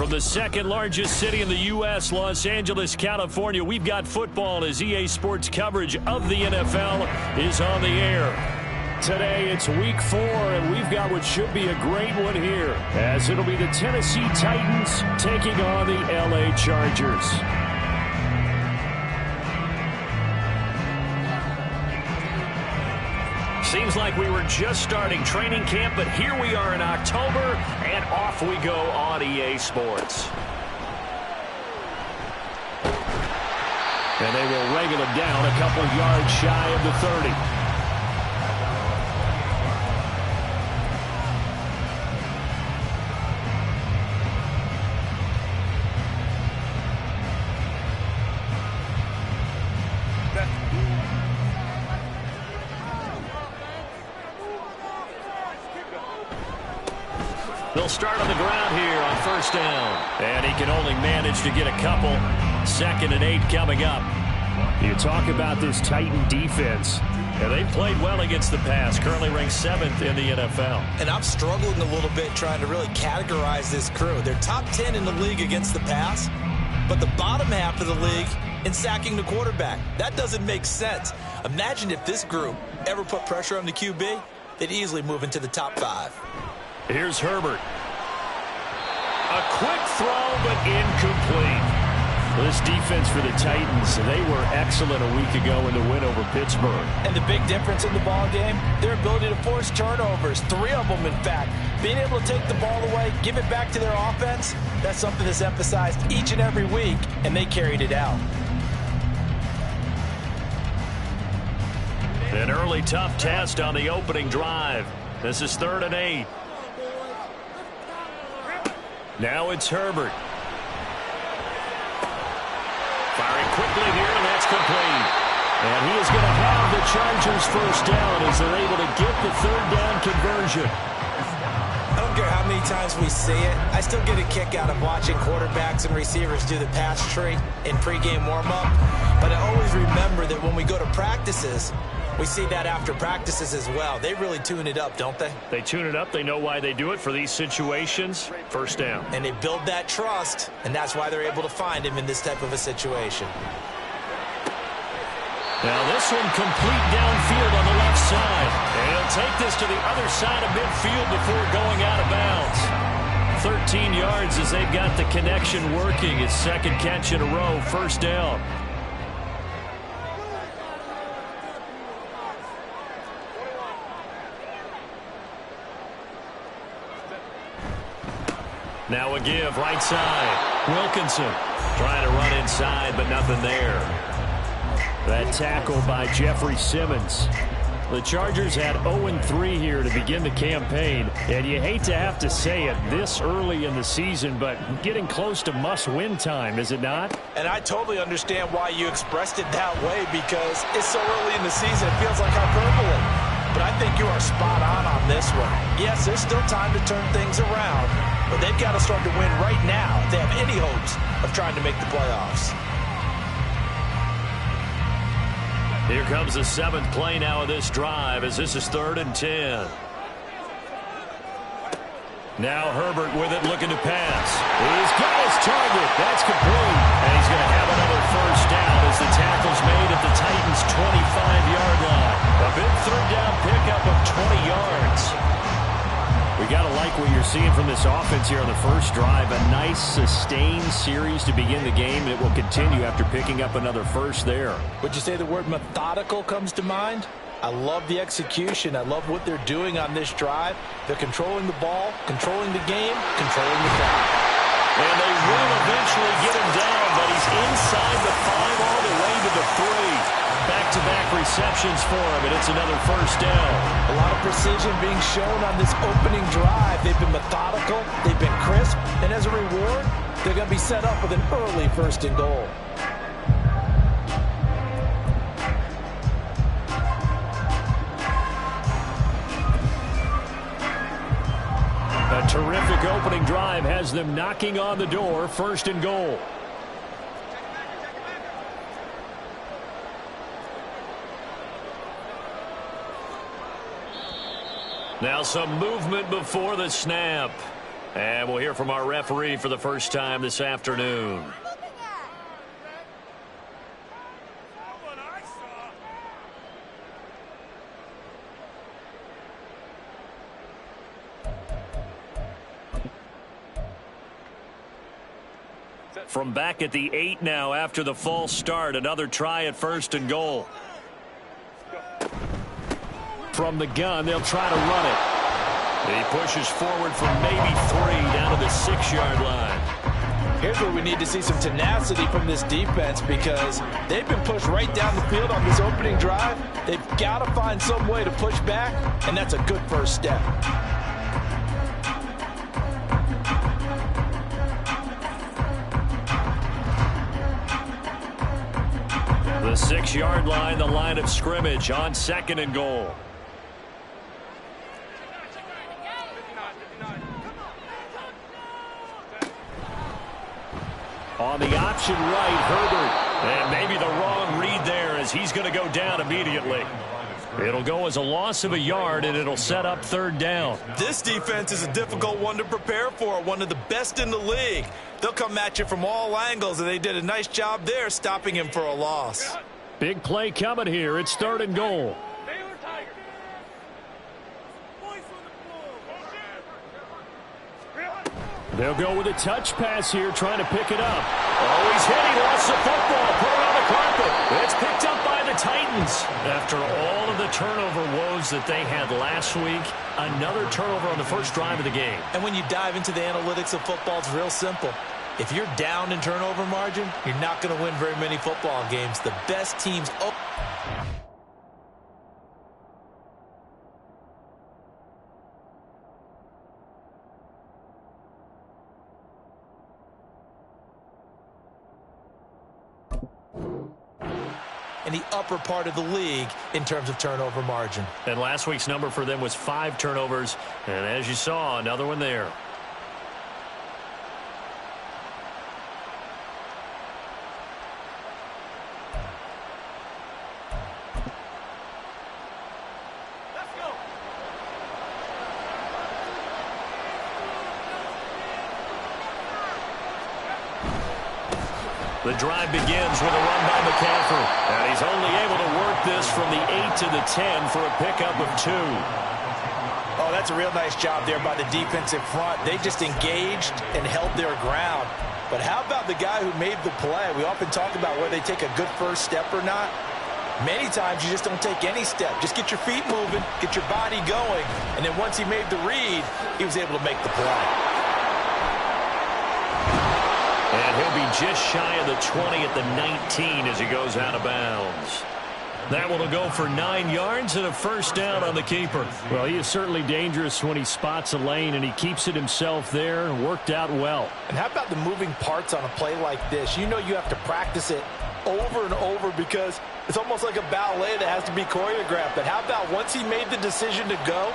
From the second largest city in the U.S., Los Angeles, California, we've got football as EA Sports coverage of the NFL is on the air. Today, it's week 4, and we've got what should be a great one here, as it'll be the Tennessee Titans taking on the LA Chargers. Seems like we were just starting training camp, but here we are in October, and off we go on EA Sports. And they will wrangle it down a couple yards shy of the 30. They'll start on the ground here on first down. And he can only manage to get a couple. 2nd and 8 coming up. You talk about this Titan defense. And they played well against the pass. Currently ranked 7th in the NFL. And I'm struggling a little bit trying to really categorize this crew. They're top 10 in the league against the pass, but the bottom half of the league in sacking the quarterback. That doesn't make sense. Imagine if this group ever put pressure on the QB, they'd easily move into the top 5. Here's Herbert. A quick throw, but incomplete. This defense for the Titans, they were excellent a week ago in the win over Pittsburgh. And the big difference in the ball game, their ability to force turnovers, 3 of them in fact. Being able to take the ball away, give it back to their offense, that's something that's emphasized each and every week, and they carried it out. An early tough test on the opening drive. This is 3rd and 8. Now it's Herbert. Firing quickly here, and that's complete. And he is going to have the Chargers first down as they're able to get the 3rd down conversion. I don't care how many times we see it. I still get a kick out of watching quarterbacks and receivers do the pass tree in pregame warm-up. But I always remember that when we go to practices, we see that after practices as well. They really tune it up, don't they? They tune it up. They know why they do it for these situations. First down. And they build that trust, and that's why they're able to find him in this type of a situation. Now this one complete downfield on the left side. And he'll take this to the other side of midfield before going out of bounds. 13 yards as they've got the connection working. His 2nd catch in a row, first down. Now a give, right side. Wilkinson trying to run inside, but nothing there. That tackle by Jeffrey Simmons. The Chargers had 0-3 here to begin the campaign, and you hate to have to say it this early in the season, but getting close to must-win time, is it not? And I totally understand why you expressed it that way, because it's so early in the season, it feels like hyperbole. But I think you are spot on this one. Yes, there's still time to turn things around, but they've got to start to win right now if they have any hopes of trying to make the playoffs. Here comes the 7th play now of this drive as this is 3rd and 10. Now Herbert with it, looking to pass. He's got his target. That's complete. And he's going to have another first down as the tackle's made at the Titans' 25-yard line. A big 3rd down pickup of 20 yards. We got to like what you're seeing from this offense here on the first drive. A nice, sustained series to begin the game, and it will continue after picking up another first there. Would you say the word methodical comes to mind? I love the execution. I love what they're doing on this drive. They're controlling the ball, controlling the game, controlling the clock. And they will eventually get him down, but he's inside the 5 all the way to the 3. Back-to-back receptions for him, and it's another first down. A lot of precision being shown on this opening drive. They've been methodical, they've been crisp, and as a reward, they're going to be set up with an early 1st and goal. A terrific opening drive has them knocking on the door, 1st and goal. Now some movement before the snap. And we'll hear from our referee for the first time this afternoon. From back at the 8 now after the false start, another try at 1st and goal. From the gun, they'll try to run it. He pushes forward for maybe 3 down to the 6-yard line. Here's where we need to see some tenacity from this defense because they've been pushed right down the field on this opening drive. They've got to find some way to push back, and that's a good first step. The 6-yard line, the line of scrimmage on 2nd and goal. On the option right, Herbert. And maybe the wrong read there as he's going to go down immediately. It'll go as a loss of a yard, and it'll set up 3rd down. This defense is a difficult one to prepare for, one of the best in the league. They'll come at you from all angles, and they did a nice job there stopping him for a loss. Big play coming here. It's 3rd and goal. They'll go with a touch pass here, trying to pick it up. Oh, he's hit. He lost the football. Put it on the carpet. It's picked up by the Titans. After all of the turnover woes that they had last week, another turnover on the first drive of the game. And when you dive into the analytics of football, it's real simple. If you're down in turnover margin, you're not going to win very many football games. The best teams... in the upper part of the league in terms of turnover margin. And last week's number for them was 5 turnovers. And as you saw, another one there. The drive begins with a run by McCaffrey. And he's only able to work this from the 8 to the 10 for a pickup of 2. Oh, that's a real nice job there by the defensive front. They just engaged and held their ground. But how about the guy who made the play? We often talk about whether they take a good first step or not. Many times you just don't take any step. Just get your feet moving, get your body going. And then once he made the read, he was able to make the play. And he'll be just shy of the 20 at the 19 as he goes out of bounds. That one will go for 9 yards and a first down on the keeper. Well, he is certainly dangerous when he spots a lane, and he keeps it himself there. Worked out well. And how about the moving parts on a play like this? You know you have to practice it over and over because it's almost like a ballet that has to be choreographed. But how about once he made the decision to go,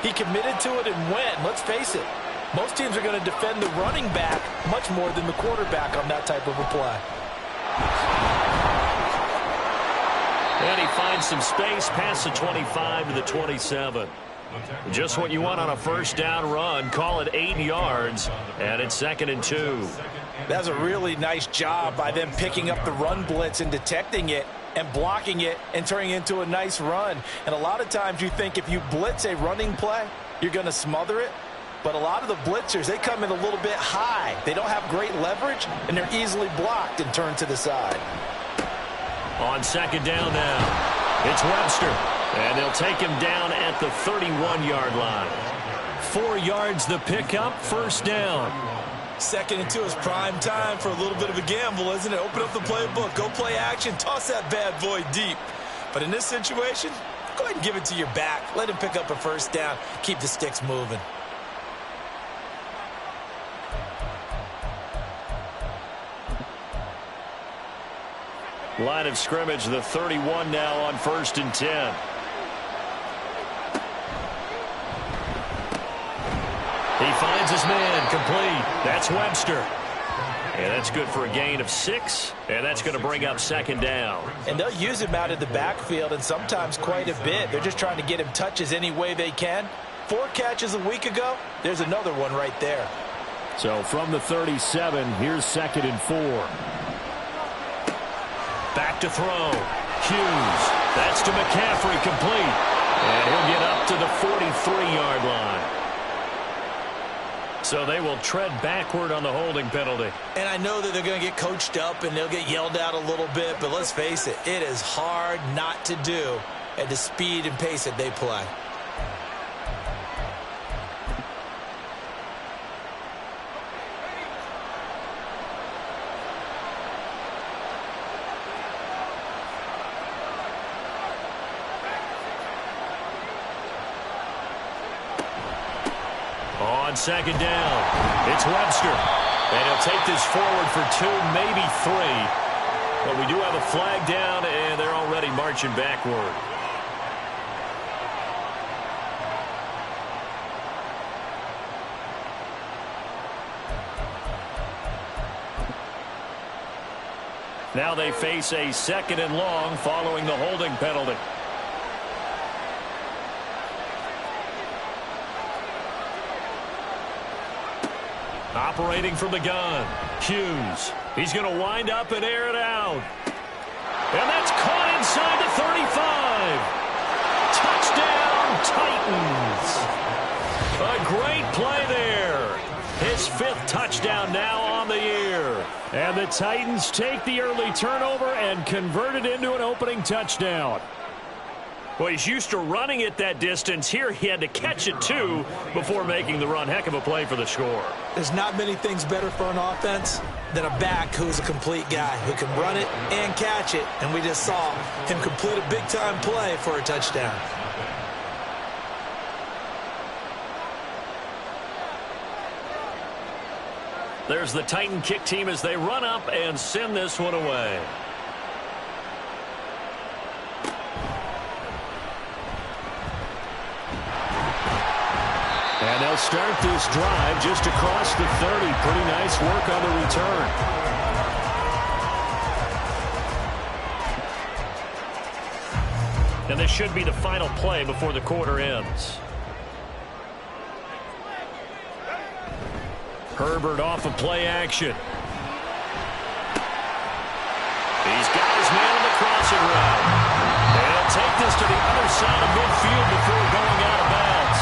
he committed to it and went. Let's face it. Most teams are going to defend the running back much more than the quarterback on that type of a play. And he finds some space past the 25 to the 27. Just what you want on a first down run. Call it 8 yards, and it's 2nd and 2. That's a really nice job by them picking up the run blitz and detecting it and blocking it and turning it into a nice run. And a lot of times you think if you blitz a running play, you're going to smother it. But a lot of the blitzers, they come in a little bit high. They don't have great leverage, and they're easily blocked and turned to the side. On 2nd down now, it's Webster. And they'll take him down at the 31-yard line. 4 yards the pickup, first down. 2nd and 2 is prime time for a little bit of a gamble, isn't it? Open up the playbook, go play action, toss that bad boy deep. But in this situation, go ahead and give it to your back. Let him pick up a first down. Keep the sticks moving. Line of scrimmage, the 31 now on 1st and 10. He finds his man, complete. That's Webster. And that's good for a gain of 6, and that's going to bring up 2nd down. And they'll use him out of the backfield, and sometimes quite a bit. They're just trying to get him touches any way they can. 4 catches a week ago. There's another one right there. So from the 37, here's 2nd and 4. Back to throw. Hughes. That's to McCaffrey, complete. And he'll get up to the 43-yard line. So they will tread backward on the holding penalty. And I know that they're going to get coached up and they'll get yelled at a little bit, but let's face it, it is hard not to do at the speed and pace that they play. On 2nd down, it's Webster. And he'll take this forward for 2, maybe 3. But we do have a flag down, and they're already marching backward. Now they face a 2nd and long following the holding penalty. Operating from the gun, Hughes. He's going to wind up and air it out. And that's caught inside the 35. Touchdown, Titans. A great play there. His 5th touchdown now on the year. And the Titans take the early turnover and convert it into an opening touchdown. Well, he's used to running it that distance. Here he had to catch it, too, before making the run. Heck of a play for the score. There's not many things better for an offense than a back who's a complete guy who can run it and catch it. And we just saw him complete a big-time play for a touchdown. There's the Titan kick team as they run up and send this one away. And they'll start this drive just across the 30. Pretty nice work on the return. And this should be the final play before the quarter ends. Herbert off of play action. He's got his man on the crossing route. And he'll take this to the other side of midfield before going out of bounds.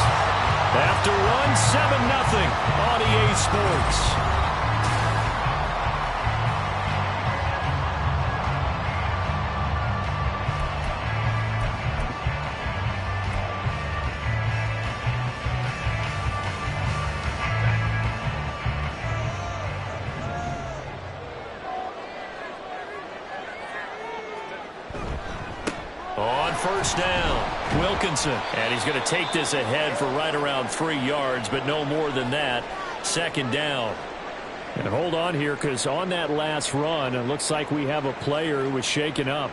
After one, 7-0 on EA Sports. On 1st down, Wilkinson. And he's going to take this ahead for right around 3 yards, but no more than that. 2nd down. And hold on here, because on that last run, it looks like we have a player who was shaken up.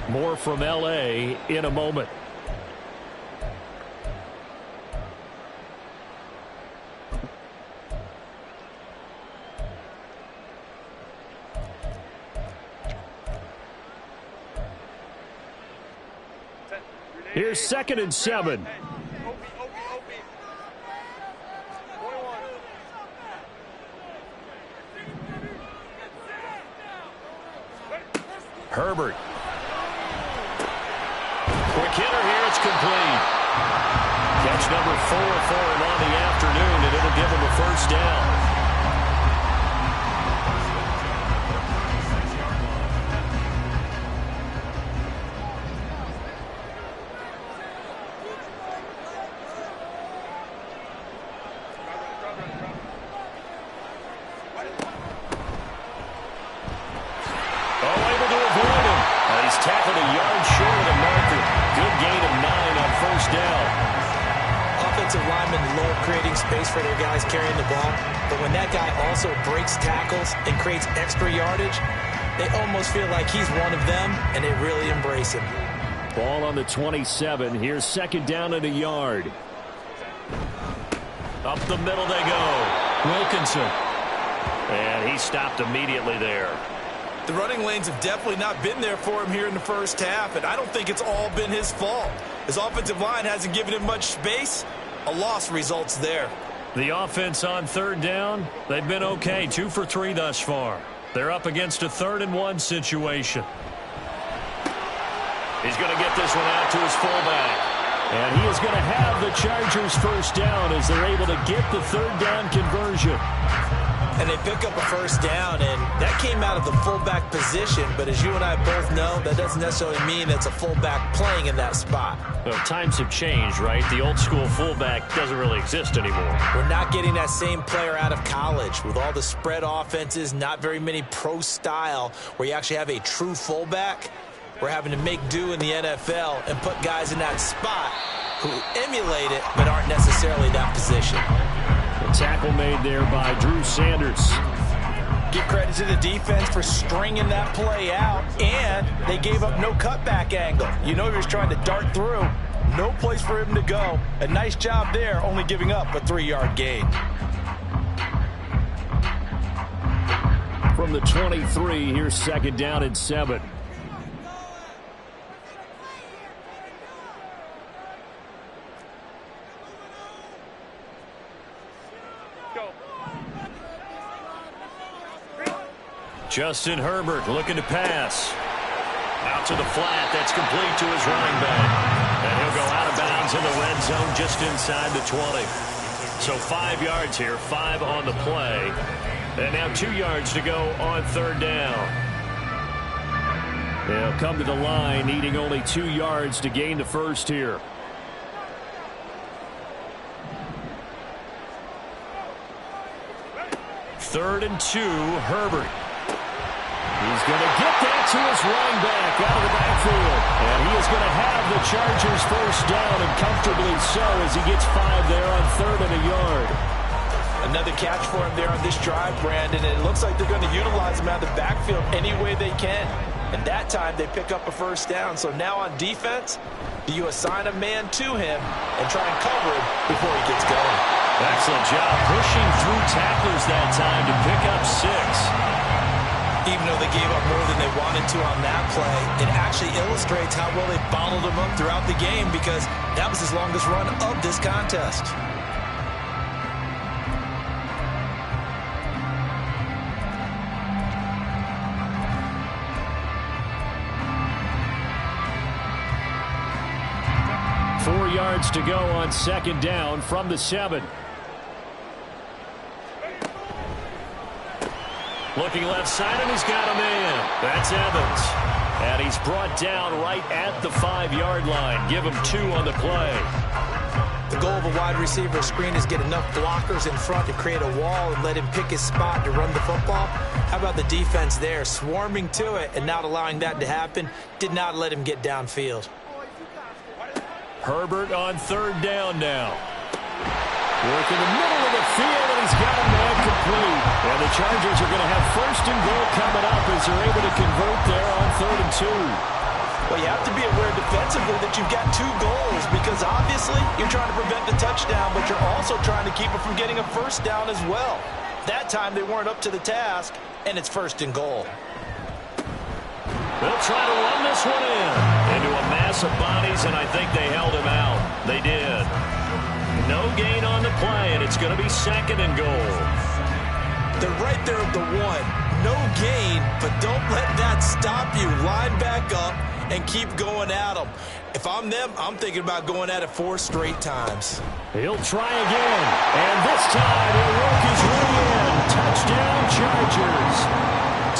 More from LA in a moment. Here's 2nd and 7. Herbert. Quick hitter here. It's complete. Catch number 4 for him on the afternoon, and it'll give him a 1st down. Tackled a yard short of the marker. Good gain of 9 on 1st down. Offensive linemen love creating space for their guys carrying the ball. But when that guy also breaks tackles and creates extra yardage, they almost feel like he's one of them, and they really embrace him. Ball on the 27. Here's 2nd down and a yard. Up the middle they go. Wilkinson. And he stopped immediately there. The running lanes have definitely not been there for him here in the 1st half, and I don't think it's all been his fault. His offensive line hasn't given him much space, A loss results there. The offense on third down, they've been okay. 2 for 3 thus far. They're up against a 3rd-and-1 situation. He's going to get this one out to his fullback. And he is going to have the Chargers first down as they're able to get the 3rd down conversion. And they pick up a first down, and that came out of the fullback position. But as you and I both know, that doesn't necessarily mean it's a fullback playing in that spot. Well, times have changed, right? The old school fullback doesn't really exist anymore. We're not getting that same player out of college. With all the spread offenses, not very many pro style where you actually have a true fullback. We're having to make do in the NFL and put guys in that spot who emulate it but aren't necessarily that position. The tackle made there by Drew Sanders. Give credit to the defense for stringing that play out, and they gave up no cutback angle. You know he was trying to dart through. No place for him to go. A nice job there, only giving up a 3-yard gain. From the 23, here's 2nd down and 7. Justin Herbert looking to pass. Out to the flat. That's complete to his running back. And he'll go out of bounds in the red zone just inside the 20. So 5 yards here, 5 on the play. And now 2 yards to go on 3rd down. They'll come to the line needing only 2 yards to gain the first here. Third and 2, Herbert. He's going to get that to his running back out of the backfield. And he is going to have the Chargers first down, and comfortably so as he gets 5 there on 3rd and a yard. Another catch for him there on this drive, Brandon. And it looks like they're going to utilize him out of the backfield any way they can. And that time they pick up a first down. So now on defense, do you assign a man to him and try and cover him before he gets going? Excellent job pushing through tacklers that time to pick up 6. Even though they gave up more than they wanted to on that play, it actually illustrates how well they bottled them up throughout the game, because that was his longest run of this contest. Four yards to go on 2nd down from the 7. Looking left side, and he's got a man. That's Evans. And he's brought down right at the 5-yard line. Give him 2 on the play. The goal of a wide receiver screen is get enough blockers in front to create a wall and let him pick his spot to run the football. How about the defense there, swarming to it and not allowing that to happen? Did not let him get downfield. Herbert on 3rd down now. Work in the middle of the field, and he's got a man complete. And the Chargers are going to have 1st and goal coming up as they're able to convert there on 3rd and 2. Well, you have to be aware defensively that you've got 2 goals, because obviously you're trying to prevent the touchdown, but you're also trying to keep it from getting a first down as well. That time they weren't up to the task, and it's 1st and goal. They'll try to run this one into a mass of bodies, and I think they held him out. They did. No gain on the play, and it's going to be 2nd and goal. They're right there at the 1. No gain, but don't let that stop you. Line back up and keep going at them. If I'm them, I'm thinking about going at it 4 straight times. He'll try again, and this time he'll work his way in. Touchdown, Chargers.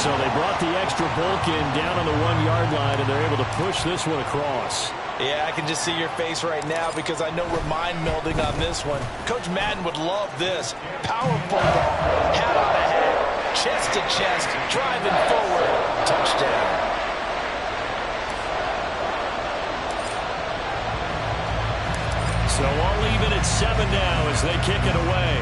So they brought the extra bulk in down on the 1-yard line, and they're able to push this one across. Yeah, I can just see your face right now, because I know we're mind melding on this one. Coach Madden would love this. Power football, hat on the head, chest to chest, driving forward, touchdown. So I'll leave it at 7 now as they kick it away.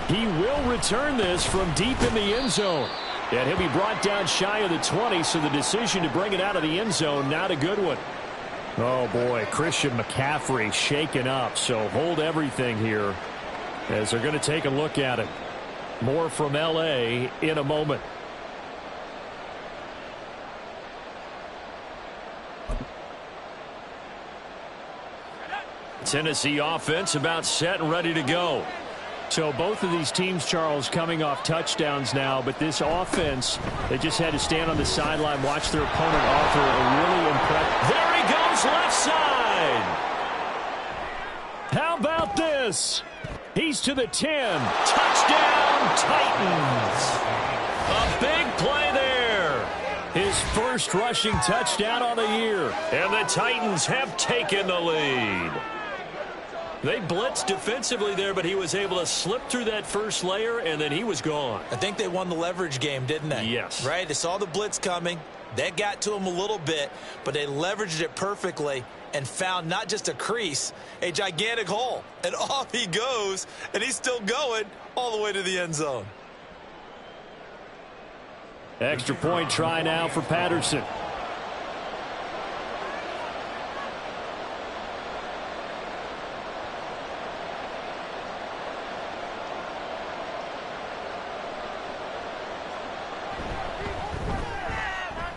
He will return this from deep in the end zone. And he'll be brought down shy of the 20, so the decision to bring it out of the end zone, not a good one. Oh, boy, Christian McCaffrey shaken up, so hold everything here as they're going to take a look at it. More from L.A. in a moment. Tennessee offense about set and ready to go. So both of these teams, Charles, coming off touchdowns now, but this offense, they just had to stand on the sideline, watch their opponent offer a really impressive. There he goes, left side. How about this? He's to the 10. Touchdown, Titans. A big play there. His first rushing touchdown on the year. And the Titans have taken the lead. They blitzed defensively there, but he was able to slip through that first layer, and then he was gone. I think they won the leverage game, didn't they? Yes. Right? They saw the blitz coming. That got to him a little bit, but they leveraged it perfectly and found not just a crease, a gigantic hole. And off he goes, and he's still going all the way to the end zone. Extra point try now for Patterson.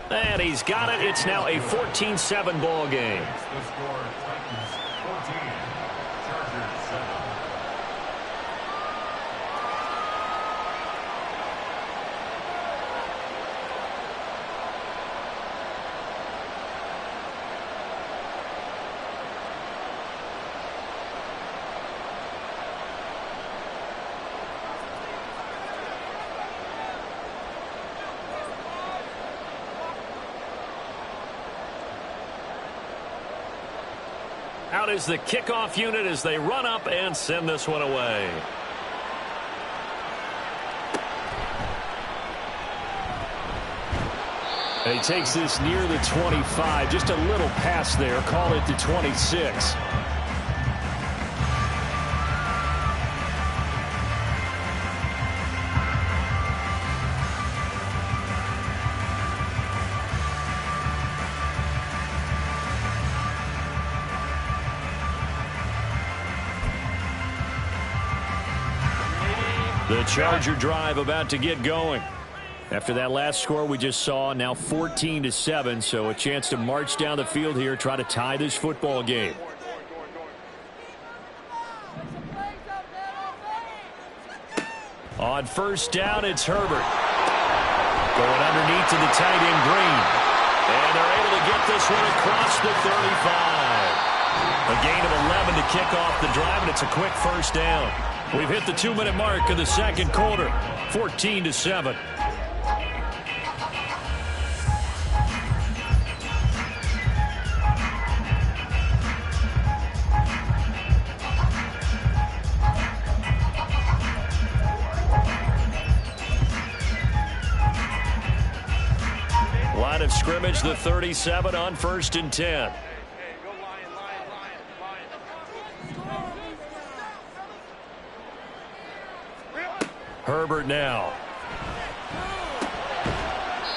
And he's got it. It's now a 14-7 ball game. The score, Titans 14, Chargers 7. Out is the kickoff unit as they run up and send this one away. He takes this near the 25. Just a little pass there. Call it the 26. The Charger drive about to get going. After that last score we just saw, now 14-7, so a chance to march down the field here, try to tie this football game. On first down, it's Herbert. Going underneath to the tight end, Green. And they're able to get this one across the 35. A gain of 11 to kick off the drive, and it's a quick first down. We've hit the 2-minute mark of the second quarter, 14-7. Line of scrimmage, the 37 on 1st and 10. Herbert now.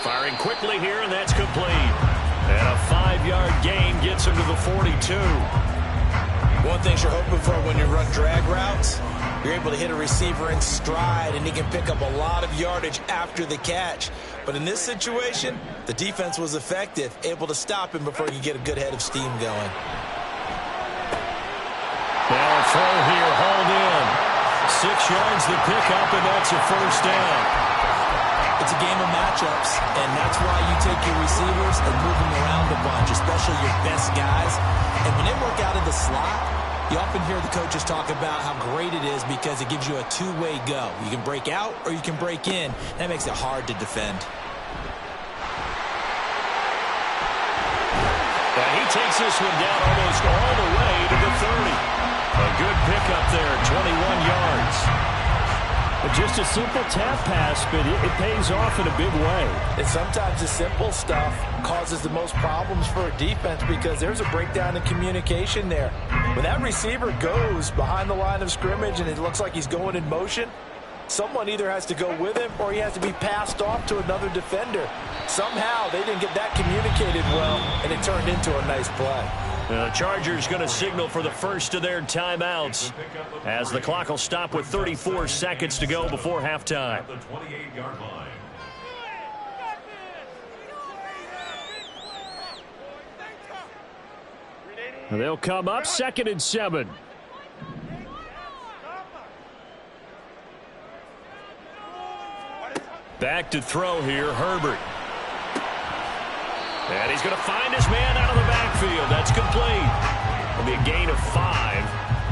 Firing quickly here, and that's complete. And a 5-yard gain gets him to the 42. One thing you're hoping for when you run drag routes, you're able to hit a receiver in stride, and he can pick up a lot of yardage after the catch. But in this situation, the defense was effective, able to stop him before he could get a good head of steam going. Now a throw here, hauled in. 6 yards the pickup, and that's a first down. It's a game of matchups, and that's why you take your receivers and move them around a bunch, especially your best guys. And when they work out of the slot, you often hear the coaches talk about how great it is because it gives you a two-way go. You can break out or you can break in. That makes it hard to defend. And he takes this one down almost all the way to the 30. A good pickup there, 21 yards. But just a simple tap pass, but it pays off in a big way. And sometimes the simple stuff causes the most problems for a defense because there's a breakdown in communication there. When that receiver goes behind the line of scrimmage and it looks like he's going in motion, someone either has to go with him or he has to be passed off to another defender. Somehow they didn't get that communicated well, and it turned into a nice play. The Chargers going to signal for the first of their timeouts as the clock will stop with 34 seconds to go before halftime. The 28-yard line. They'll come up 2nd and 7. Back to throw here, Herbert. And he's going to find his man out of the backfield. That's complete. It'll be a gain of 5.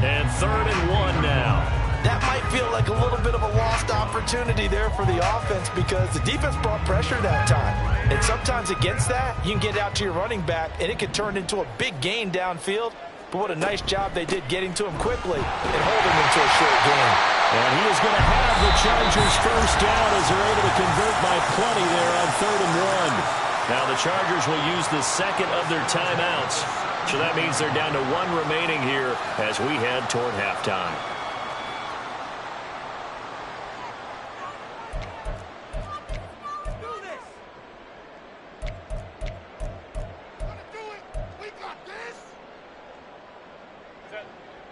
And 3rd and 1 now. That might feel like a little bit of a lost opportunity there for the offense because the defense brought pressure that time. And sometimes against that, you can get out to your running back, and it can turn into a big gain downfield. But what a nice job they did getting to him quickly and holding him to a short gain. And he is going to have the Chargers first down as they're able to convert by plenty there on 3rd and 1. Now the Chargers will use the second of their timeouts. So that means they're down to 1 remaining here as we head toward halftime.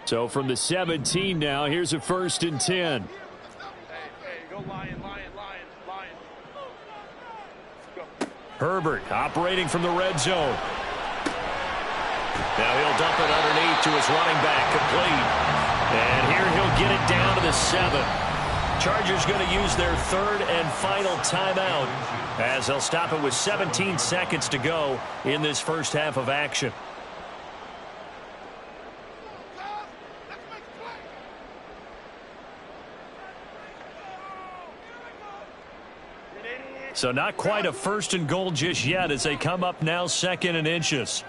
So from the 17 now, here's a 1st and 10. Hey, go Lion. Herbert operating from the red zone. Now he'll dump it underneath to his running back, complete. And here he'll get it down to the 7. Chargers going to use their 3rd and final timeout as they'll stop it with 17 seconds to go in this first half of action. So not quite a 1st and goal just yet as they come up now 2nd and inches.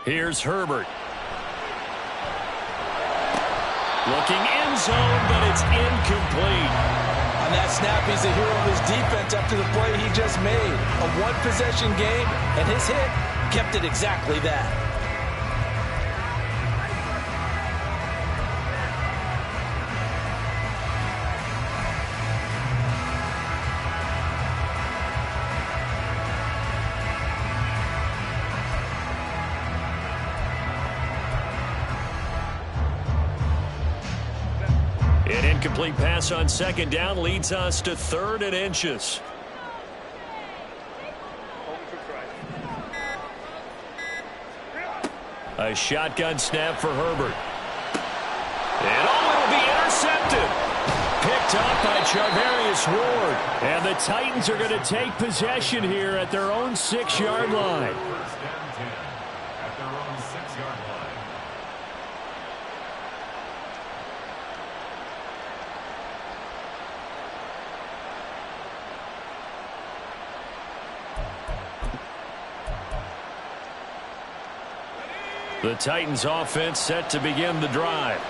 Here's Herbert. Looking end zone, but it's incomplete. On that snap, he's a hero of his defense after the play he just made. A one-possession game, and his hit kept it exactly that. An incomplete pass on 2nd down leads us to 3rd and inches. A shotgun snap for Herbert. And it'll be intercepted. Picked up by Charvarius Ward. And the Titans are going to take possession here at their own 6-yard line. 1st and 10 at their own 6-yard line. The Titans offense set to begin the drive.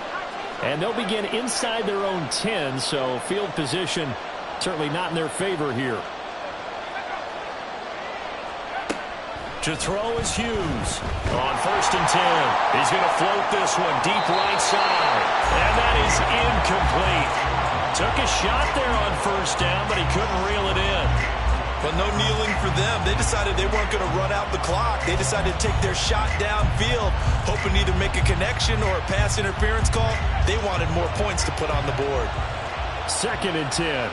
And they'll begin inside their own 10, so field position certainly not in their favor here. To throw is Hughes. On 1st and 10. He's going to float this one deep right side. And that is incomplete. Took a shot there on 1st down, but he couldn't reel it in. But no kneeling for them. They decided they weren't going to run out the clock. They decided to take their shot downfield, hoping to either make a connection or a pass interference call. They wanted more points to put on the board. 2nd and 10.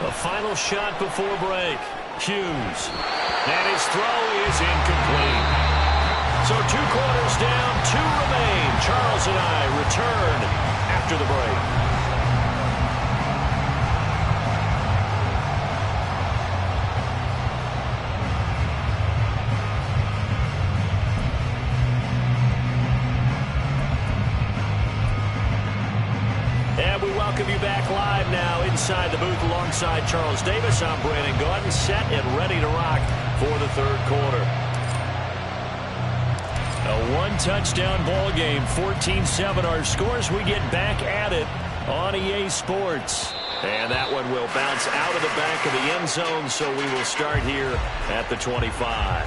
A final shot before break. Hughes. And his throw is incomplete. So 2 quarters down, 2 remain. Charles and I return after the break. Welcome you back live now inside the booth alongside Charles Davis. I'm Brandon Gaudin, set and ready to rock for the 3rd quarter. A 1-touchdown ball game, 14-7 our scores. We get back at it on EA Sports. And that one will bounce out of the back of the end zone, so we will start here at the 25.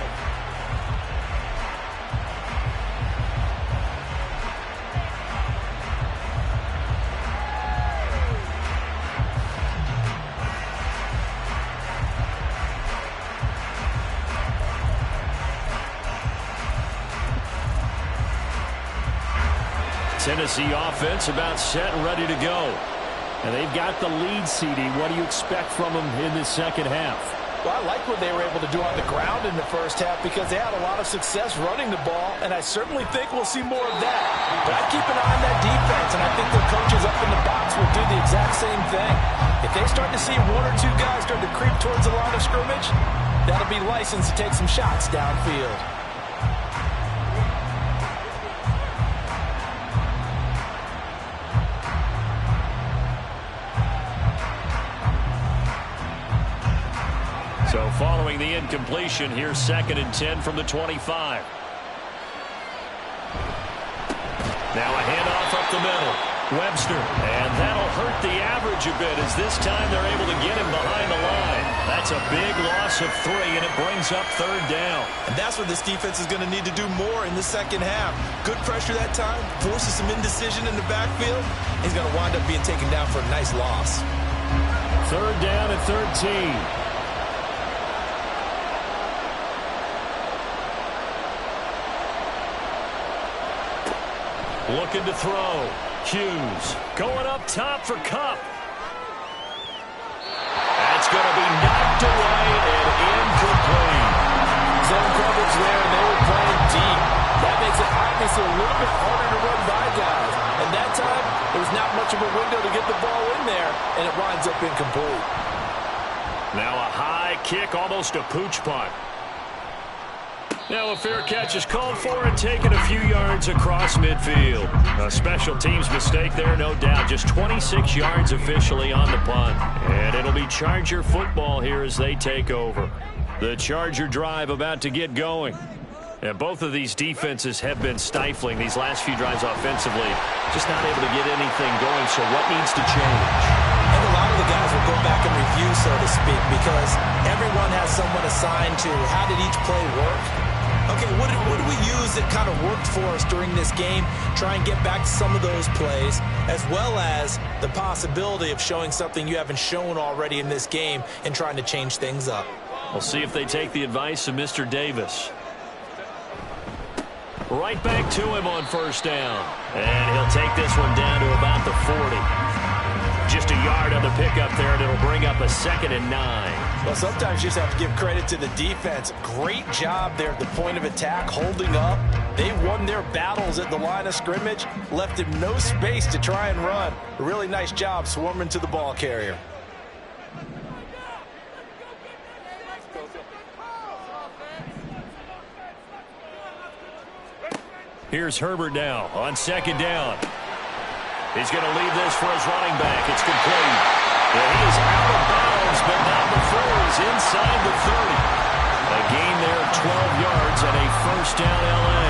Tennessee offense about set and ready to go. And they've got the lead, CD. What do you expect from them in this second half? Well, I like what they were able to do on the ground in the first half because they had a lot of success running the ball, and I certainly think we'll see more of that. But I keep an eye on that defense, and I think their coaches up in the box will do the exact same thing. If they start to see one or two guys start to creep towards the line of scrimmage, that'll be licensed to take some shots downfield. So following the incompletion, here's 2nd and 10 from the 25. Now a handoff up the middle. Webster, and that'll hurt the average a bit as this time they're able to get him behind the line. That's a big loss of 3, and it brings up 3rd down. And that's what this defense is going to need to do more in the second half. Good pressure that time, forces some indecision in the backfield. He's going to wind up being taken down for a nice loss. 3rd down and 13. Looking to throw. Hughes going up top for Kupp. That's going to be knocked away and incomplete. Zone coverage there, and they were playing deep. That makes it obviously a little bit harder to run by guys. And that time, there was not much of a window to get the ball in there, and it winds up incomplete. Now a high kick, almost a pooch punt. Now a fair catch is called for and taken a few yards across midfield. A special teams mistake there, no doubt. Just 26 yards officially on the punt. And it'll be Charger football here as they take over. The Charger drive about to get going. And both of these defenses have been stifling these last few drives offensively. Just not able to get anything going, so what needs to change? And a lot of the guys will go back and review, so to speak, because everyone has someone assigned to how did each play work. Okay, what do we use that kind of worked for us during this game? Try and get back to some of those plays, as well as the possibility of showing something you haven't shown already in this game and trying to change things up. We'll see if they take the advice of Mr. Davis. Right back to him on 1st down. And he'll take this one down to about the 40. Just a yard on the pickup there, and it'll bring up a 2nd and 9. Well, sometimes you just have to give credit to the defense. Great job there at the point of attack, holding up. They won their battles at the line of scrimmage, left him no space to try and run. A really nice job swarming to the ball carrier. Here's Herbert now on 2nd down. He's going to leave this for his running back. It's complete. And he is out of bounds, but not before he's inside the 30. A gain there of 12 yards and a 1st down LA.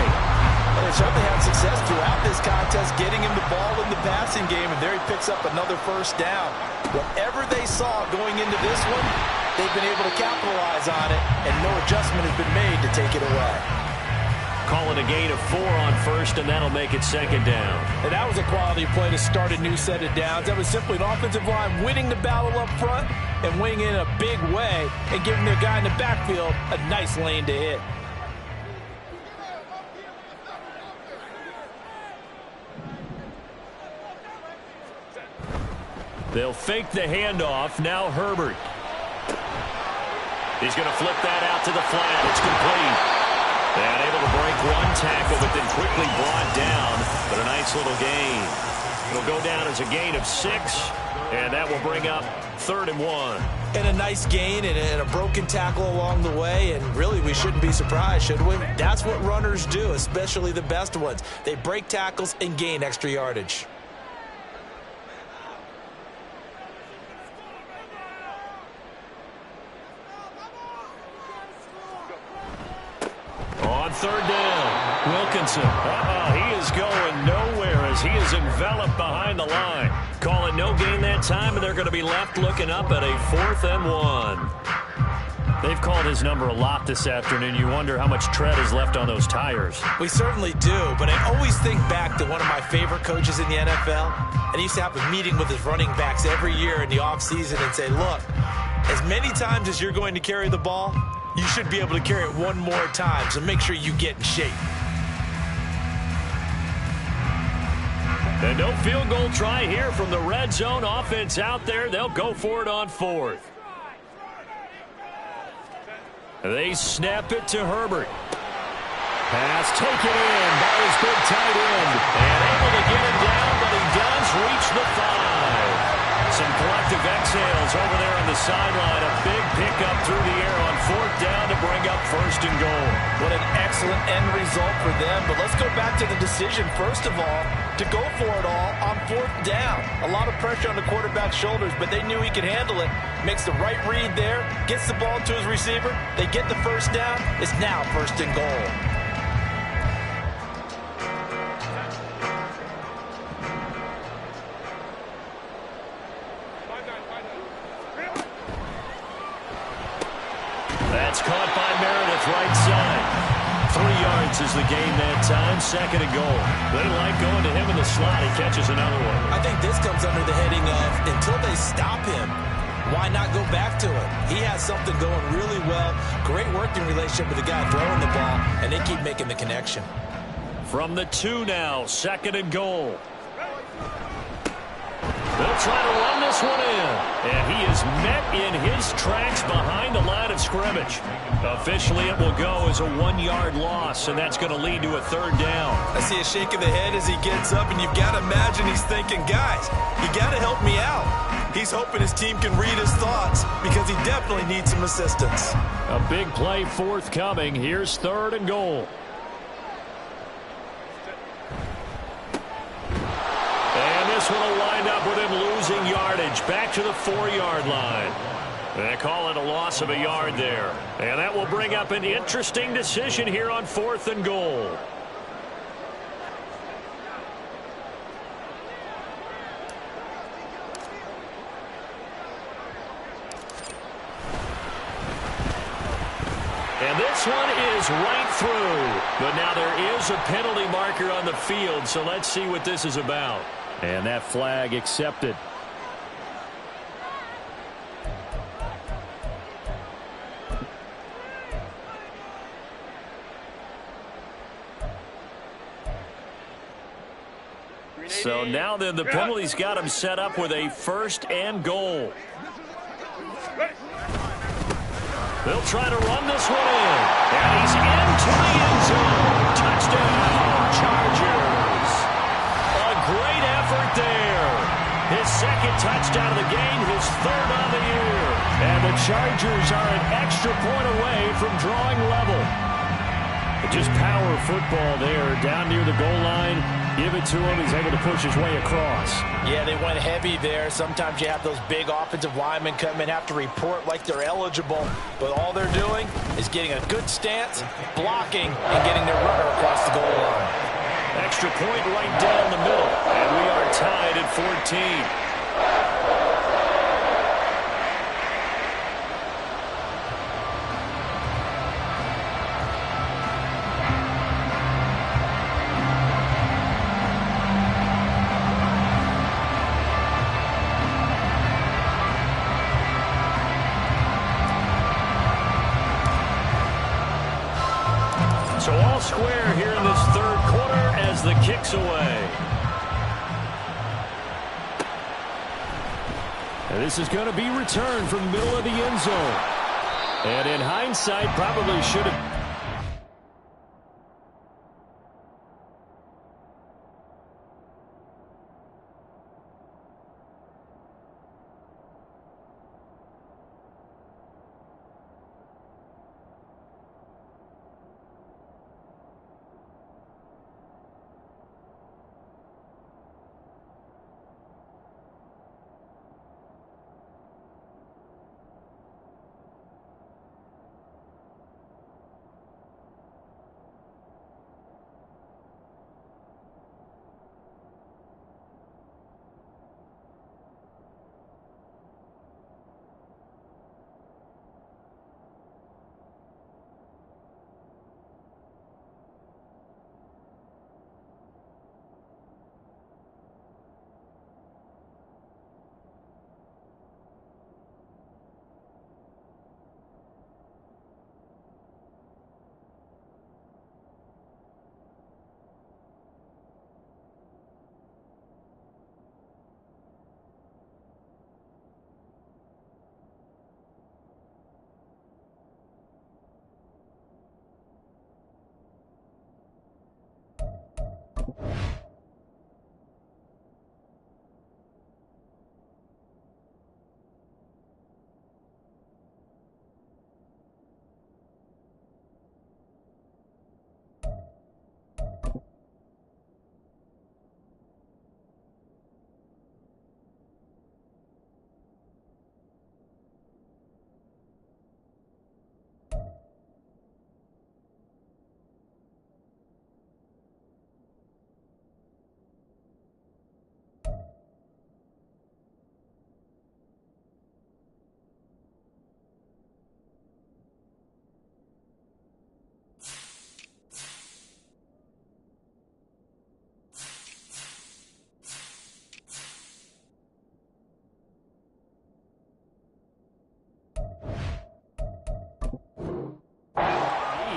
And they certainly had success throughout this contest, getting him the ball in the passing game, and there he picks up another 1st down. Whatever they saw going into this one, they've been able to capitalize on it, and no adjustment has been made to take it away. Calling a gain of 4 on 1st, and that'll make it 2nd down. And that was a quality play to start a new set of downs. That was simply an offensive line winning the battle up front and winning in a big way and giving their guy in the backfield a nice lane to hit. They'll fake the handoff. Now Herbert. He's going to flip that out to the flat. It's complete. And able to break one tackle, but then quickly brought down. But a nice little gain. It'll go down as a gain of 6, and that will bring up 3rd and 1. And a nice gain and a broken tackle along the way, and really we shouldn't be surprised, should we? That's what runners do, especially the best ones. They break tackles and gain extra yardage. On 3rd down, Wilkinson. He is going nowhere as he is enveloped behind the line. Call it no gain that time, and they're going to be left looking up at a 4th and 1. They've called his number a lot this afternoon. You wonder how much tread is left on those tires. We certainly do, but I always think back to one of my favorite coaches in the NFL, and he used to have a meeting with his running backs every year in the offseason and say, look, as many times as you're going to carry the ball, you should be able to carry it one more time, so make sure you get in shape. And no field goal try here from the red zone. Offense out there. They'll go for it on fourth. They snap it to Herbert. Pass taken in by his big tight end. And able to get him down, but he does reach the 5. Some collective exhales over there on the sideline. A big pickup through the air on fourth down to bring up first and goal. What an excellent end result for them. But let's go back to the decision, first of all, to go for it all on fourth down. A lot of pressure on the quarterback's shoulders, but they knew he could handle it. Makes the right read there, gets the ball to his receiver. They get the first down. It's now first and goal. That's caught by Meredith, right side. 3 yards is the gain that time, second and goal. They like going to him in the slot. He catches another one. I think this comes under the heading of until they stop him, why not go back to him? He has something going really well. Great working relationship with the guy throwing the ball, and they keep making the connection. From the 2 now, second and goal. They'll try to run this one in. And he is met in his tracks behind the line of scrimmage. Officially, it will go as a 1-yard loss, and that's going to lead to a third down. I see a shake of the head as he gets up, and you've got to imagine he's thinking, guys, you got to help me out. He's hoping his team can read his thoughts because he definitely needs some assistance. A big play forthcoming. Here's third and goal. And this one will wind up with him losing yardage back to the 4-yard line. They call it a loss of a yard there. And that will bring up an interesting decision here on fourth and goal. And this one is right through. But now there is a penalty marker on the field, so let's see what this is about. And that flag accepted. So now then the penalty's got him set up with a first and goal. They'll try to run this one in. And he's into the end zone. Touchdown, Chargers. A great effort there. His second touchdown of the game, his third on the year. And the Chargers are an extra point away from drawing level. Just power football there, down near the goal line. Give it to him. He's able to push his way across. Yeah, they went heavy there. Sometimes you have those big offensive linemen come in, have to report like they're eligible. But all they're doing is getting a good stance, blocking, and getting their runner across the goal line. Extra point right down the middle. And we are tied at 14. So all square here in this third quarter as the kick's away. And this is going to be returned from the middle of the end zone. And in hindsight, probably should have.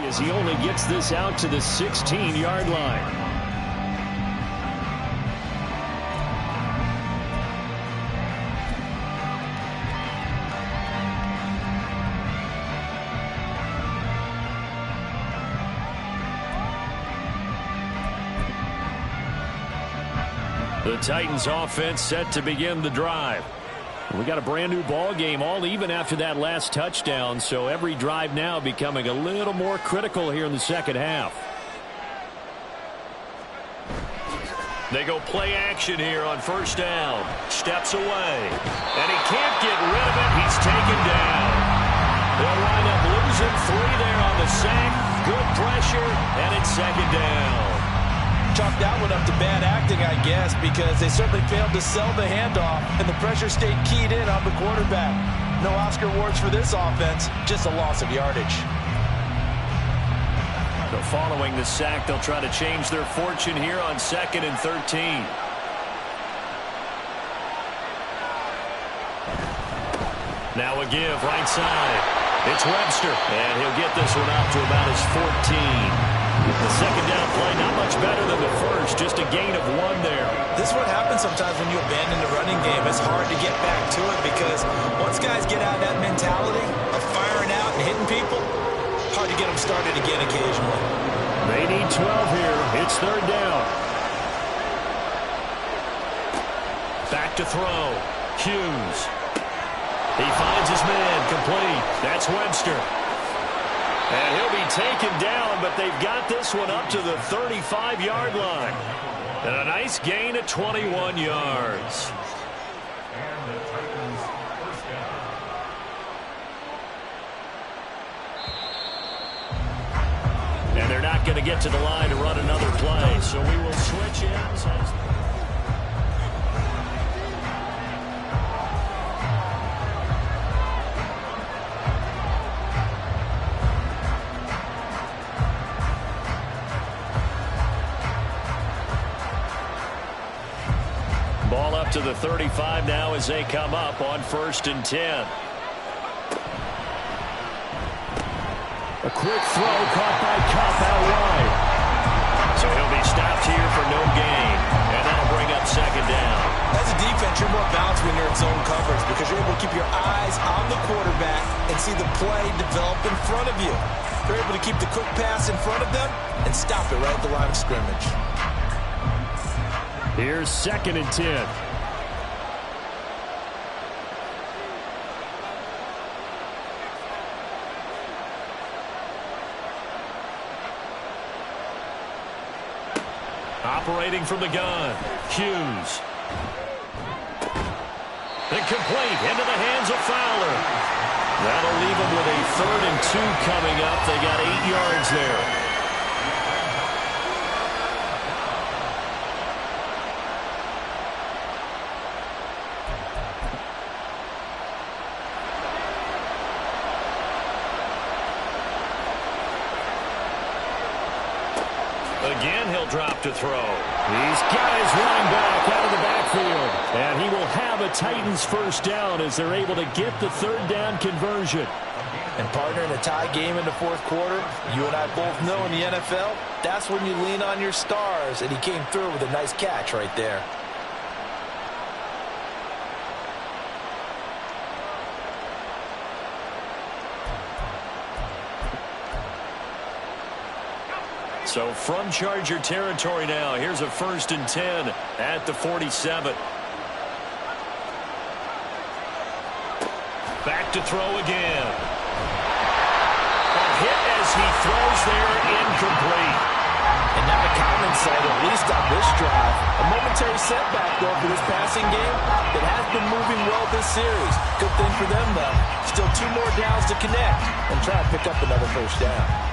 As he only gets this out to the 16-yard line. The Titans offense set to begin the drive. We got a brand new ball game, all even after that last touchdown, so every drive now becoming a little more critical here in the second half. They go play action here on first down. Steps away, and he can't get rid of it. He's taken down. They'll wind up losing 3 there on the sack. Good pressure, and it's second down. Chalk that one up to bad acting, I guess, because they certainly failed to sell the handoff, and the pressure stayed keyed in on the quarterback. No Oscar awards for this offense, just a loss of yardage. So following the sack, they'll try to change their fortune here on 2nd and 13. Now a give, right side. It's Webster, and he'll get this one out to about his 14. The second down play, not much better than the first, just a gain of 1 there. This is what happens sometimes when you abandon the running game. It's hard to get back to it because once guys get out of that mentality of firing out and hitting people, hard to get them started again occasionally. They need 12 here. It's 3rd down. Back to throw. Hughes. He finds his man, complete. That's Webster. And he'll be taken down, but they've got this one up to the 35-yard line. And a nice gain of 21 yards. And the Titans first down. And they're not going to get to the line to run another play, so we will switch ends. Ball up to the 35 now as they come up on 1st and 10. A quick throw caught by Kupp out wide. So he'll be stopped here for no gain. And that'll bring up 2nd down. As a defense, you're more balanced when you're in zone coverage because you're able to keep your eyes on the quarterback and see the play develop in front of you. You're able to keep the quick pass in front of them and stop it right at the line of scrimmage. Here's 2nd and 10. Operating from the gun, Hughes. Incomplete, into the hands of Fowler. That'll leave them with a 3rd and 2 coming up. They got 8 yards there. Again, he'll drop to throw. He's got his running back out of the backfield. And he will have a Titans first down as they're able to get the 3rd down conversion. And partner, in a tie game in the 4th quarter, you and I both know in the NFL, that's when you lean on your stars. And he came through with a nice catch right there. So from Charger territory now, here's a 1st and 10 at the 47. Back to throw again. A hit as he throws there, incomplete. And not a common sight, at least on this drive. A momentary setback, though, for this passing game that has been moving well this series. Good thing for them, though. Still 2 more downs to connect and try to pick up another 1st down.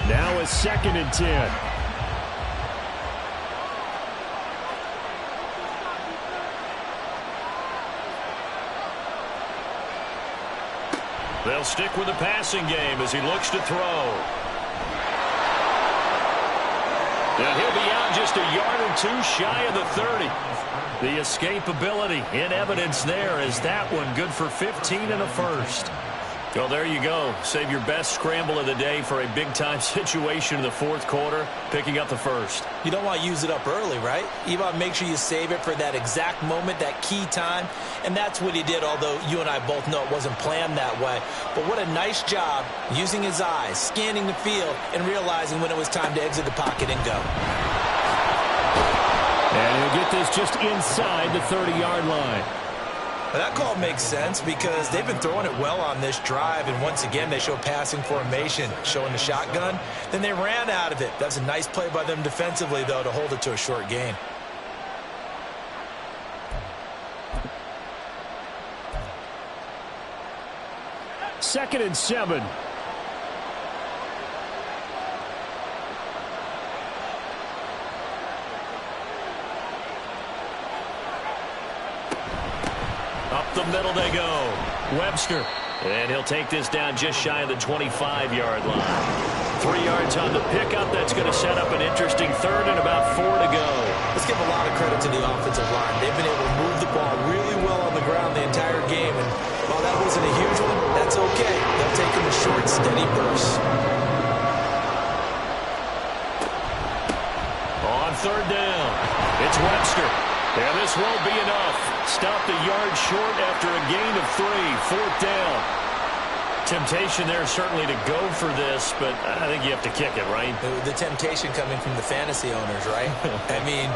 Now a 2nd and 10. They'll stick with the passing game as he looks to throw. Now he'll be out just a yard or 2 shy of the 30. The escapability in evidence there as that one good for 15 and a 1st. Well, there you go. Save your best scramble of the day for a big-time situation in the 4th quarter, picking up the 1st. You don't want to use it up early, right? You want to make sure you save it for that exact moment, that key time. And that's what he did, although you and I both know it wasn't planned that way. But what a nice job using his eyes, scanning the field, and realizing when it was time to exit the pocket and go. And he'll get this just inside the 30-yard line. Well, that call makes sense because they've been throwing it well on this drive, and once again they show passing formation, showing the shotgun. Then they ran out of it. That's a nice play by them defensively, though, to hold it to a short gain. Second and 7. Up the middle they go. Webster. And he'll take this down just shy of the 25-yard line. 3 yards on the pickup. That's going to set up an interesting 3rd and about 4 to go. Let's give a lot of credit to the offensive line. They've been able to move the ball really well on the ground the entire game. And while that wasn't a huge one, that's okay. They'll take them in short, steady bursts. On 3rd down, it's Webster. And this won't be enough. Stopped a yard short after a gain of 3. 4th down. Temptation there certainly to go for this, but I think you have to kick it, right? The temptation coming from the fantasy owners, right? I mean,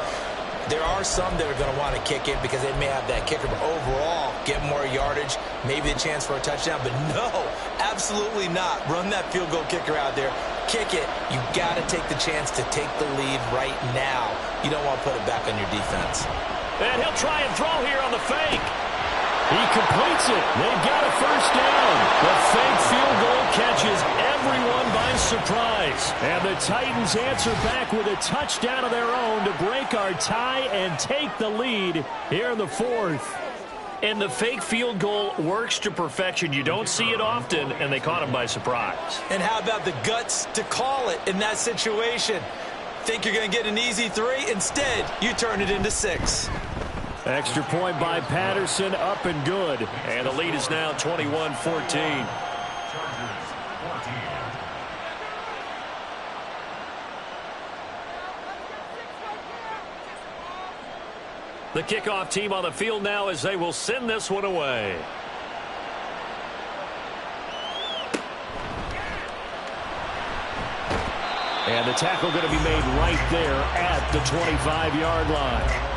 there are some that are going to want to kick it because they may have that kicker, but overall, get more yardage, maybe a chance for a touchdown. But no, absolutely not. Run that field goal kicker out there. Kick it. You got to take the chance to take the lead right now. You don't want to put it back on your defense. And he'll try and throw here on the fake. He completes it. They've got a 1st down. The fake field goal catches everyone by surprise. And the Titans answer back with a touchdown of their own to break our tie and take the lead here in the 4th. And the fake field goal works to perfection. You don't see it often, and they caught him by surprise. And how about the guts to call it in that situation? Think you're going to get an easy 3? Instead, you turn it into 6. Extra point by Patterson, up and good. And the lead is now 21-14. The kickoff team on the field now as they will send this one away. And the tackle going to be made right there at the 25-yard line.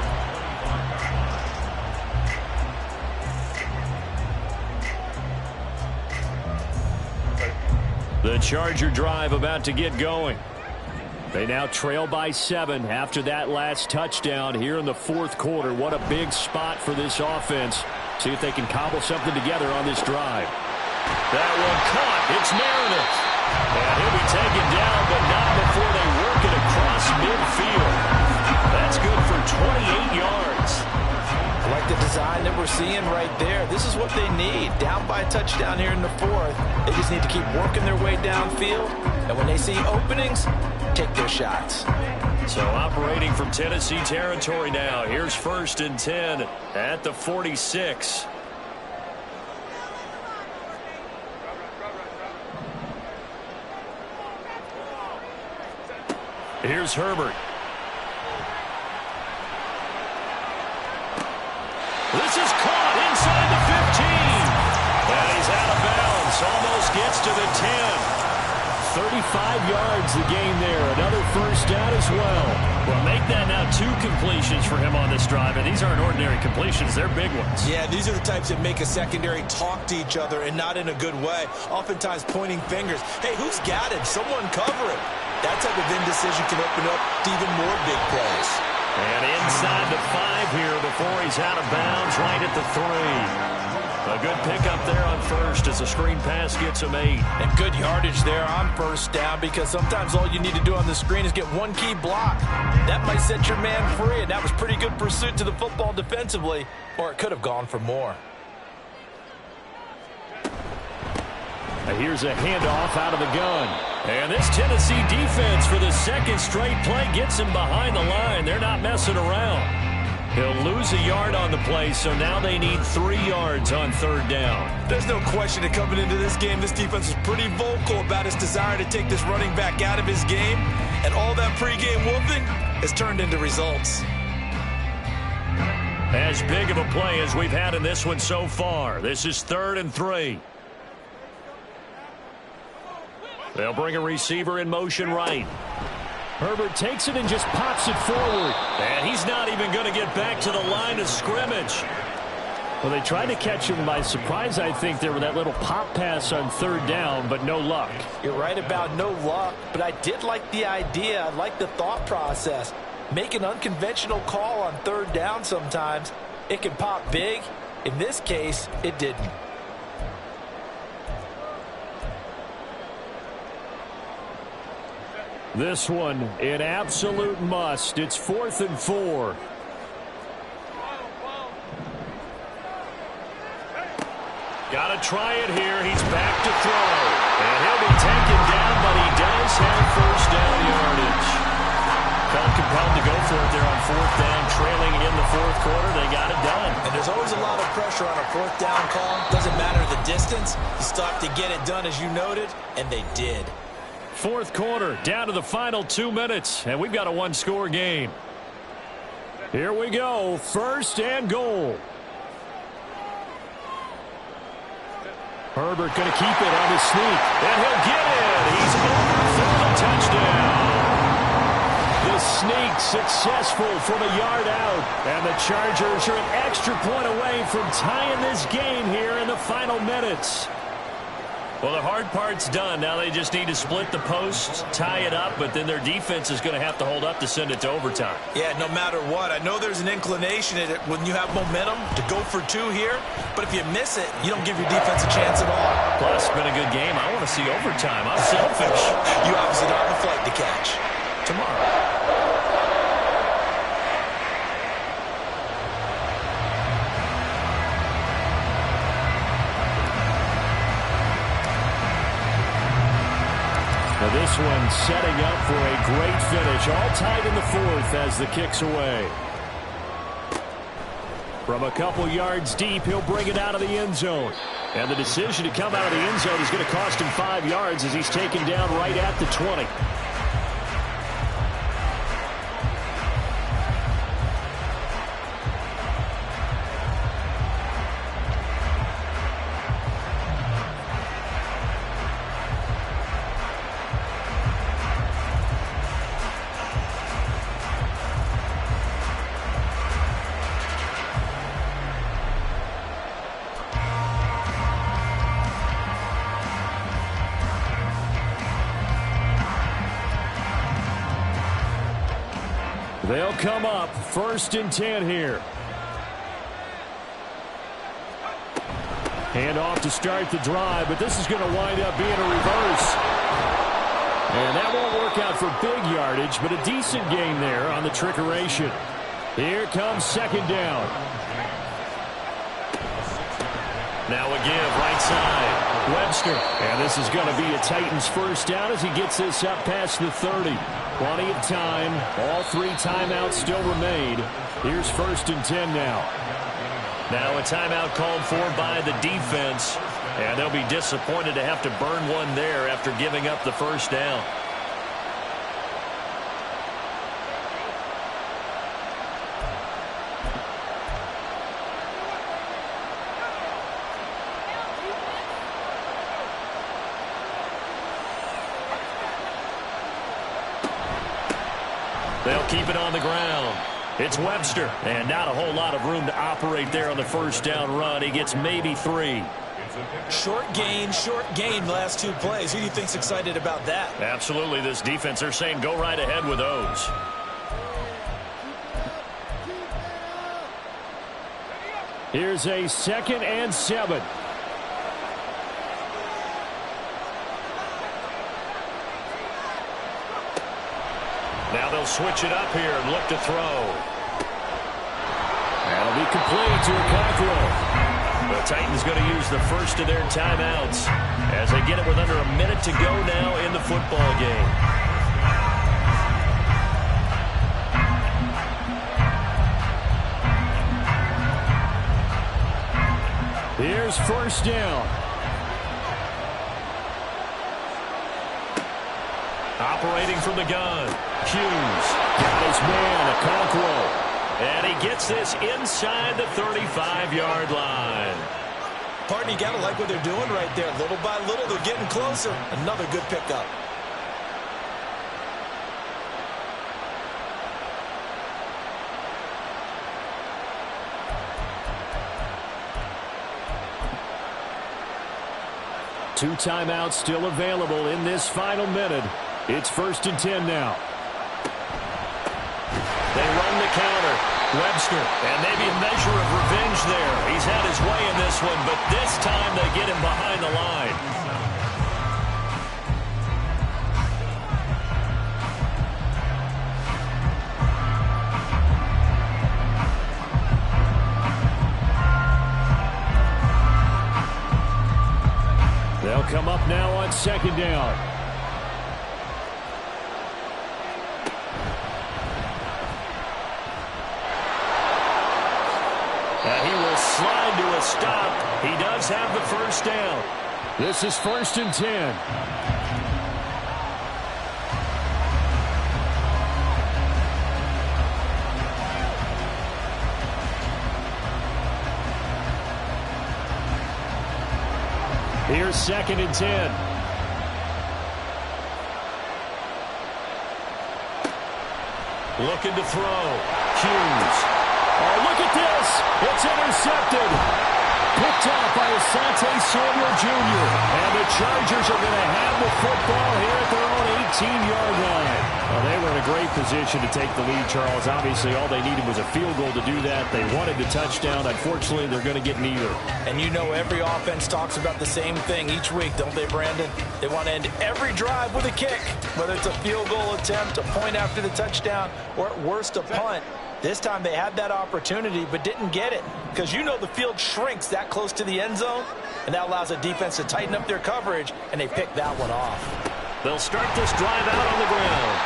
The Charger drive about to get going. They now trail by 7 after that last touchdown here in the 4th quarter. What a big spot for this offense. See if they can cobble something together on this drive. That one caught. It's Meredith. And he'll be taken down, but not before they work it across midfield. That's good for 28 yards. I like the design that we're seeing right there. This is what they need. Down by a touchdown here in the 4th. They just need to keep working their way downfield. And when they see openings, take their shots. So operating from Tennessee territory now. Here's 1st and 10 at the 46. Here's Herbert. This is caught inside the 15. And he's out 35 yards the game there. Another first down as well. Well, make that now 2 completions for him on this drive, and these aren't ordinary completions. They're big ones. Yeah, these are the types that make a secondary talk to each other, and not in a good way. Oftentimes pointing fingers. Hey, who's got him? Someone cover him. That type of indecision can open up to even more big plays. And inside the 5 here before he's out of bounds, right at the 3. A good pickup there on first as a screen pass gets him 8. And good yardage there on first down, because sometimes all you need to do on the screen is get one key block. That might set your man free, and that was pretty good pursuit to the football defensively, or it could have gone for more. Here's a handoff out of the gun. And this Tennessee defense for the second straight play gets him behind the line. They're not messing around. He'll lose a yard on the play, so now they need 3 yards on third down. There's no question that coming into this game, this defense is pretty vocal about its desire to take this running back out of his game, and all that pregame whooping has turned into results. As big of a play as we've had in this one so far. This is 3rd and 3. They'll bring a receiver in motion right. Herbert takes it and just pops it forward. And he's not even going to get back to the line of scrimmage. Well, they tried to catch him by surprise, I think, there with that little pop pass on 3rd down, but no luck. You're right about no luck, but I did like the idea. I like the thought process. Make an unconventional call on 3rd down sometimes. It can pop big. In this case, it didn't. This one, an absolute must. It's 4th and 4. Got to try it here. He's back to throw. And he'll be taken down, but he does have first down yardage. Felt compelled to go for it there on 4th down, trailing in the 4th quarter. They got it done. And there's always a lot of pressure on a 4th down call. Doesn't matter the distance. You still have to get it done, as you noted, and they did. 4th quarter, down to the final 2 minutes, and we've got a 1-score game. Here we go, 1st and goal. Herbert going to keep it on his sneak, and he'll get it. He's overthrown a touchdown. The sneak successful from a yard out, and the Chargers are an extra point away from tying this game here in the final minutes. Well, the hard part's done. Now they just need to split the posts, tie it up, but then their defense is going to have to hold up to send it to overtime. Yeah, no matter what. I know there's an inclination in it when you have momentum to go for 2 here, but if you miss it, you don't give your defense a chance at all. Plus, it's been a good game. I want to see overtime. I'm selfish. You obviously don't have a flight to catch. Tomorrow. This one setting up for a great finish. All tied in the 4th as the kick's away. From a couple yards deep, he'll bring it out of the end zone. And the decision to come out of the end zone is going to cost him 5 yards as he's taken down right at the 20. They'll come up 1st and 10 here. Hand off to start the drive, but this is going to wind up being a reverse. And that won't work out for big yardage, but a decent gain there on the trickeration. Here comes 2nd down. Now a give right side. Webster. And this is going to be a Titans first down as he gets this up past the 30. Plenty of time. All 3 timeouts still remain. Here's 1st and 10 now. Now a timeout called for by the defense. And they'll be disappointed to have to burn one there after giving up the first down. They'll keep it on the ground. It's Webster, and not a whole lot of room to operate there on the first down run. He gets maybe 3. Short gain last 2 plays. Who do you think's excited about that? Absolutely, this defense, they're saying go right ahead with those. Here's a 2nd and 7. Now they'll switch it up here and look to throw. That'll be complete to Okonkwo. The Titans going to use the first of their timeouts as they get it with under a minute to go now in the football game. Here's first down. Operating from the gun. Hughes got his man, Okonkwo. And he gets this inside the 35-yard line. Partner, you got to like what they're doing right there. Little by little, they're getting closer. Another good pickup. Two timeouts still available in this final minute. It's 1st and 10 now. They run the counter. Webster, and maybe a measure of revenge there. He's had his way in this one, but this time they get him behind the line. They'll come up now on 2nd down. And he will slide to a stop. He does have the first down. This is 1st and 10. Here's 2nd and 10. Looking to throw. Hughes. Oh, look at this. It's intercepted. Picked off by Asante Samuel Jr. And the Chargers are going to have the football here at their own 18-yard line. Well, they were in a great position to take the lead, Charles. Obviously, all they needed was a field goal to do that. They wanted the touchdown. Unfortunately, they're going to get neither. And you know every offense talks about the same thing each week, don't they, Brandon? They want to end every drive with a kick, whether it's a field goal attempt, a point after the touchdown, or at worst, a punt. This time they had that opportunity but didn't get it because you know the field shrinks that close to the end zone, and that allows the defense to tighten up their coverage, and they picked that one off. They'll start this drive out on the ground,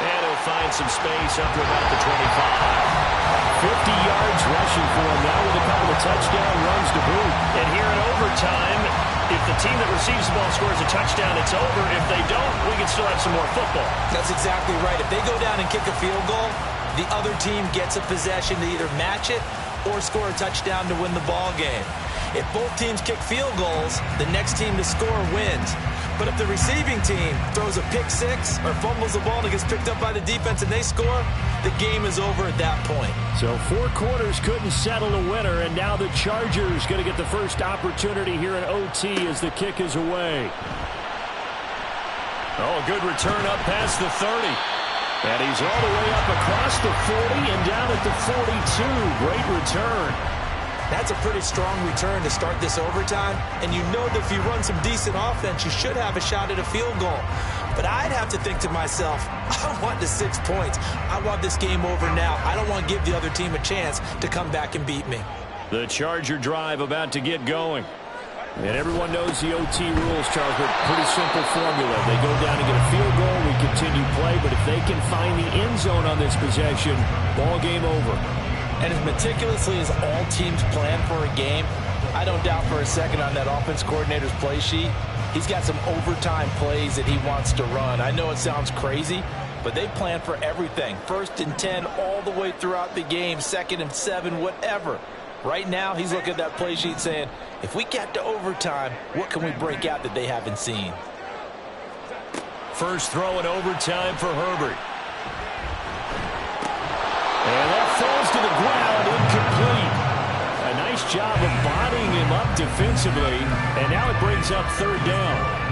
and he'll find some space up to about the 25. 50 yards rushing for him now with a couple of touchdown runs to boot. And here in overtime, if the team that receives the ball scores a touchdown, it's over. If they don't, we can still have some more football. That's exactly right. If they go down and kick a field goal, the other team gets a possession to either match it or score a touchdown to win the ball game. If both teams kick field goals, the next team to score wins. But if the receiving team throws a pick six or fumbles the ball and it gets picked up by the defense and they score, the game is over at that point. So 4 quarters couldn't settle a winner, and now the Chargers going to get the first opportunity here in OT as the kick is away. Oh, good return up past the 30. And he's all the way up across the 40 and down at the 42. Great return. That's a pretty strong return to start this overtime. And you know that if you run some decent offense, you should have a shot at a field goal. But I'd have to think to myself, I want the 6 points. I want this game over now. I don't want to give the other team a chance to come back and beat me. The Charger drive about to get going. And everyone knows the OT rules, Charles, but pretty simple formula. They go down and get a field goal, we continue play, but if they can find the end zone on this possession, ball game over. And as meticulously as all teams plan for a game, I don't doubt for a second on that offense coordinator's play sheet, he's got some overtime plays that he wants to run. I know it sounds crazy, but they plan for everything. 1st and 10 all the way throughout the game, 2nd and 7, whatever. Right now, he's looking at that play sheet saying, if we get to overtime, what can we break out that they haven't seen? First throw in overtime for Herbert. And that falls to the ground, incomplete. A nice job of bodying him up defensively, and now it brings up third down.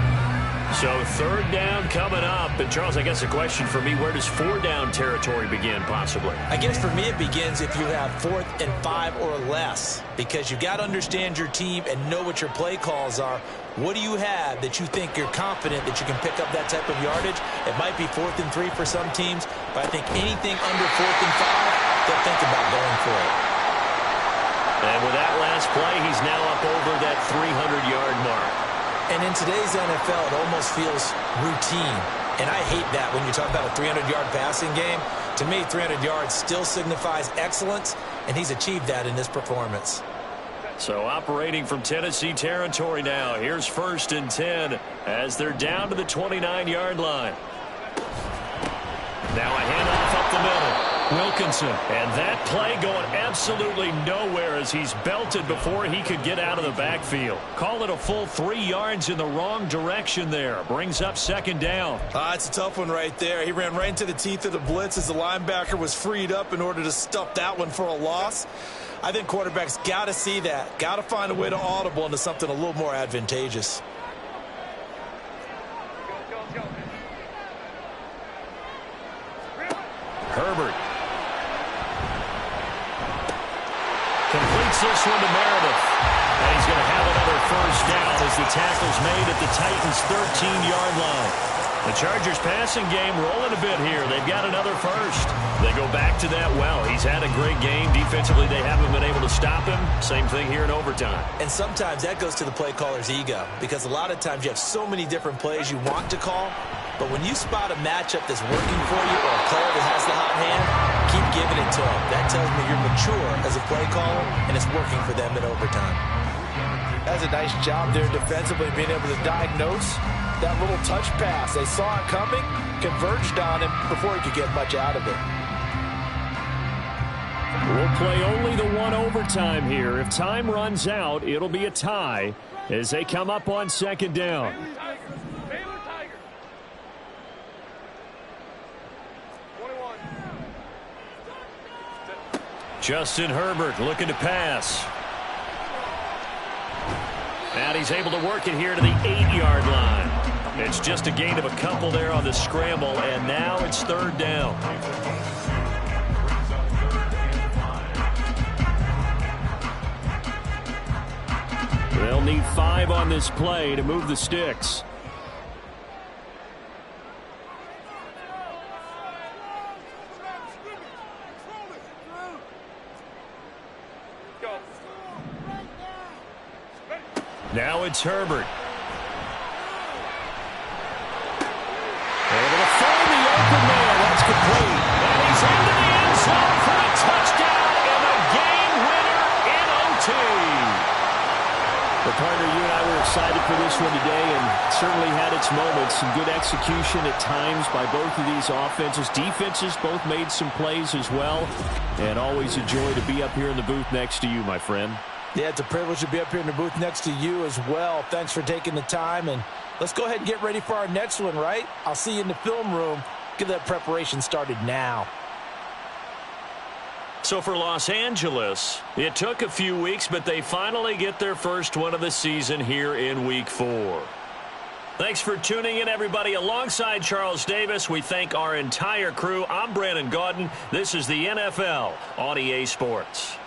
So third down coming up. And, Charles, I guess the question for me, where does four down territory begin possibly? I guess for me it begins if you have 4th and 5 or less, because you've got to understand your team and know what your play calls are. What do you have that you think you're confident that you can pick up that type of yardage? It might be 4th and 3 for some teams, but I think anything under 4th and 5, they'll think about going for it. And with that last play, he's now up over that 300-yard mark. And in today's NFL, it almost feels routine. And I hate that when you talk about a 300-yard passing game. To me, 300 yards still signifies excellence, and he's achieved that in this performance. So operating from Tennessee territory now. Here's 1st and 10 as they're down to the 29-yard line. Now a handoff up the middle. Wilkinson. And that play going absolutely nowhere as he's belted before he could get out of the backfield. Call it a full 3 yards in the wrong direction there. Brings up 2nd down. It's a tough one right there. He ran right into the teeth of the blitz as the linebacker was freed up in order to stuff that one for a loss. I think quarterbacks got to see that. Got to find a way to audible into something a little more advantageous. Herbert. Completes this one to Meredith. And he's going to have another first down as the tackle's made at the Titans' 13-yard line. The Chargers passing game rolling a bit here. They've got another first. They go back to that well. He's had a great game. Defensively, they haven't been able to stop him. Same thing here in overtime. And sometimes that goes to the play caller's ego, because a lot of times you have so many different plays you want to call, but when you spot a matchup that's working for you or a player that has the hot hand, keep giving it to him. That tells me you're mature as a play caller, and it's working for them in overtime. That's a nice job there defensively, being able to diagnose that little touch pass. They saw it coming, converged on him before he could get much out of it. We'll play only the one overtime here. If time runs out, it'll be a tie as they come up on 2nd down. Baylor Tiger. 21. Justin Herbert looking to pass. And he's able to work it here to the 8-yard line. It's just a gain of a couple there on the scramble, and now it's 3rd down. They'll need 5 on this play to move the sticks. Now it's Herbert. Able to find the open man. That's complete. And he's into the end zone for a touchdown and a game winner in OT. Well, partner, you and I were excited for this one today, and certainly had its moments. Some good execution at times by both of these offenses. Defenses both made some plays as well. And always a joy to be up here in the booth next to you, my friend. Yeah, it's a privilege to be up here in the booth next to you as well. Thanks for taking the time, and let's go ahead and get ready for our next one, right? I'll see you in the film room. Get that preparation started now. So for Los Angeles, it took a few weeks, but they finally get their first one of the season here in Week 4. Thanks for tuning in, everybody. Alongside Charles Davis, we thank our entire crew. I'm Brandon Gaudin. This is the NFL on EA Sports.